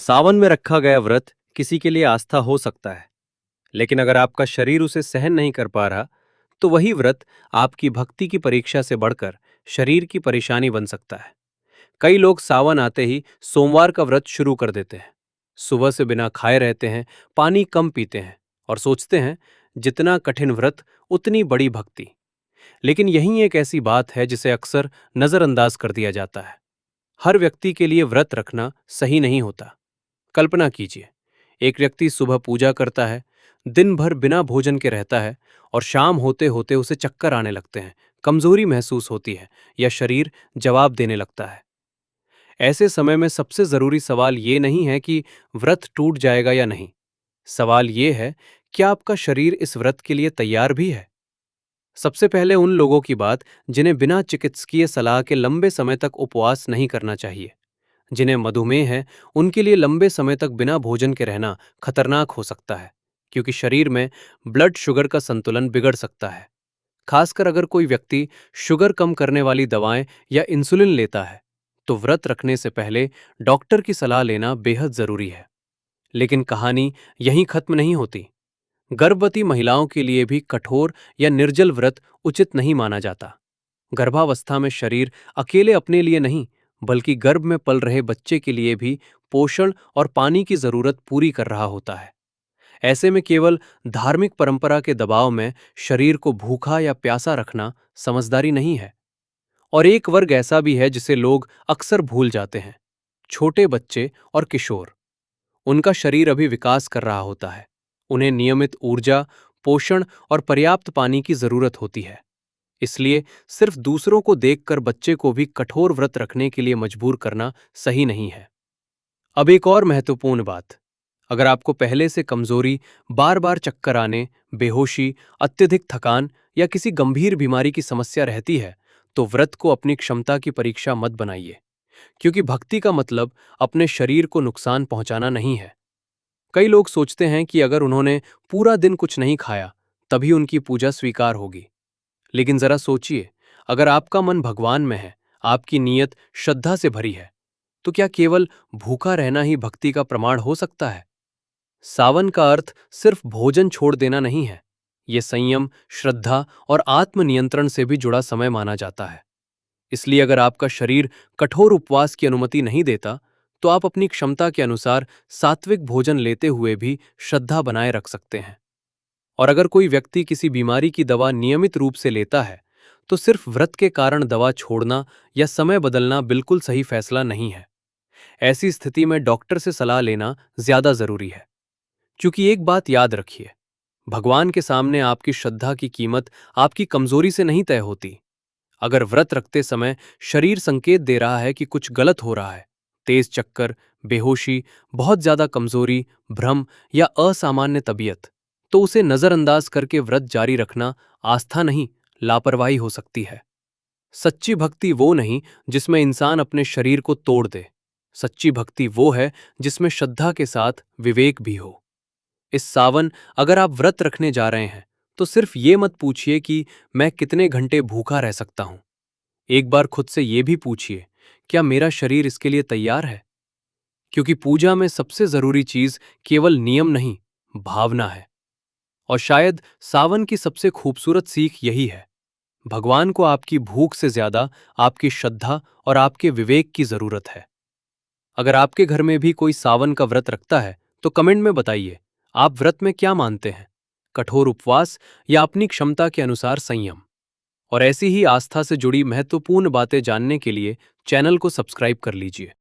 सावन में रखा गया व्रत किसी के लिए आस्था हो सकता है, लेकिन अगर आपका शरीर उसे सहन नहीं कर पा रहा, तो वही व्रत आपकी भक्ति की परीक्षा से बढ़कर शरीर की परेशानी बन सकता है। कई लोग सावन आते ही सोमवार का व्रत शुरू कर देते हैं। सुबह से बिना खाए रहते हैं, पानी कम पीते हैं और सोचते हैं जितना कठिन व्रत उतनी बड़ी भक्ति। लेकिन यही एक ऐसी बात है जिसे अक्सर नजरअंदाज कर दिया जाता है। हर व्यक्ति के लिए व्रत रखना सही नहीं होता। कल्पना कीजिए, एक व्यक्ति सुबह पूजा करता है, दिन भर बिना भोजन के रहता है और शाम होते होते उसे चक्कर आने लगते हैं, कमजोरी महसूस होती है या शरीर जवाब देने लगता है। ऐसे समय में सबसे जरूरी सवाल ये नहीं है कि व्रत टूट जाएगा या नहीं। सवाल ये है, क्या आपका शरीर इस व्रत के लिए तैयार भी है? सबसे पहले उन लोगों की बात जिन्हें बिना चिकित्सकीय सलाह के लंबे समय तक उपवास नहीं करना चाहिए। जिन्हें मधुमेह है, उनके लिए लंबे समय तक बिना भोजन के रहना खतरनाक हो सकता है, क्योंकि शरीर में ब्लड शुगर का संतुलन बिगड़ सकता है। खासकर अगर कोई व्यक्ति शुगर कम करने वाली दवाएं या इंसुलिन लेता है, तो व्रत रखने से पहले डॉक्टर की सलाह लेना बेहद जरूरी है। लेकिन कहानी यहीं खत्म नहीं होती। गर्भवती महिलाओं के लिए भी कठोर या निर्जल व्रत उचित नहीं माना जाता। गर्भावस्था में शरीर अकेले अपने लिए नहीं, बल्कि गर्भ में पल रहे बच्चे के लिए भी पोषण और पानी की जरूरत पूरी कर रहा होता है। ऐसे में केवल धार्मिक परंपरा के दबाव में शरीर को भूखा या प्यासा रखना समझदारी नहीं है। और एक वर्ग ऐसा भी है जिसे लोग अक्सर भूल जाते हैं, छोटे बच्चे और किशोर। उनका शरीर अभी विकास कर रहा होता है। उन्हें नियमित ऊर्जा, पोषण और पर्याप्त पानी की जरूरत होती है। इसलिए सिर्फ दूसरों को देखकर बच्चे को भी कठोर व्रत रखने के लिए मजबूर करना सही नहीं है। अब एक और महत्वपूर्ण बात, अगर आपको पहले से कमजोरी, बार बार चक्कर आने, बेहोशी, अत्यधिक थकान या किसी गंभीर बीमारी की समस्या रहती है, तो व्रत को अपनी क्षमता की परीक्षा मत बनाइए, क्योंकि भक्ति का मतलब अपने शरीर को नुकसान पहुंचाना नहीं है। कई लोग सोचते हैं कि अगर उन्होंने पूरा दिन कुछ नहीं खाया, तभी उनकी पूजा स्वीकार होगी। लेकिन जरा सोचिए, अगर आपका मन भगवान में है, आपकी नीयत श्रद्धा से भरी है, तो क्या केवल भूखा रहना ही भक्ति का प्रमाण हो सकता है? सावन का अर्थ सिर्फ भोजन छोड़ देना नहीं है। यह संयम, श्रद्धा और आत्मनियंत्रण से भी जुड़ा समय माना जाता है। इसलिए अगर आपका शरीर कठोर उपवास की अनुमति नहीं देता, तो आप अपनी क्षमता के अनुसार सात्विक भोजन लेते हुए भी श्रद्धा बनाए रख सकते हैं। और अगर कोई व्यक्ति किसी बीमारी की दवा नियमित रूप से लेता है, तो सिर्फ व्रत के कारण दवा छोड़ना या समय बदलना बिल्कुल सही फैसला नहीं है। ऐसी स्थिति में डॉक्टर से सलाह लेना ज्यादा जरूरी है। क्योंकि एक बात याद रखिए, भगवान के सामने आपकी श्रद्धा की कीमत आपकी कमजोरी से नहीं तय होती। अगर व्रत रखते समय शरीर संकेत दे रहा है कि कुछ गलत हो रहा है, तेज चक्कर, बेहोशी, बहुत ज्यादा कमजोरी, भ्रम या असामान्य तबीयत, तो उसे नजरअंदाज करके व्रत जारी रखना आस्था नहीं, लापरवाही हो सकती है। सच्ची भक्ति वो नहीं जिसमें इंसान अपने शरीर को तोड़ दे। सच्ची भक्ति वो है जिसमें श्रद्धा के साथ विवेक भी हो। इस सावन अगर आप व्रत रखने जा रहे हैं, तो सिर्फ ये मत पूछिए कि मैं कितने घंटे भूखा रह सकता हूं। एक बार खुद से ये भी पूछिए, क्या मेरा शरीर इसके लिए तैयार है? क्योंकि पूजा में सबसे जरूरी चीज केवल नियम नहीं, भावना है। और शायद सावन की सबसे खूबसूरत सीख यही है, भगवान को आपकी भूख से ज्यादा आपकी श्रद्धा और आपके विवेक की जरूरत है। अगर आपके घर में भी कोई सावन का व्रत रखता है, तो कमेंट में बताइए, आप व्रत में क्या मानते हैं, कठोर उपवास या अपनी क्षमता के अनुसार संयम? और ऐसी ही आस्था से जुड़ी महत्वपूर्ण बातें जानने के लिए चैनल को सब्सक्राइब कर लीजिए।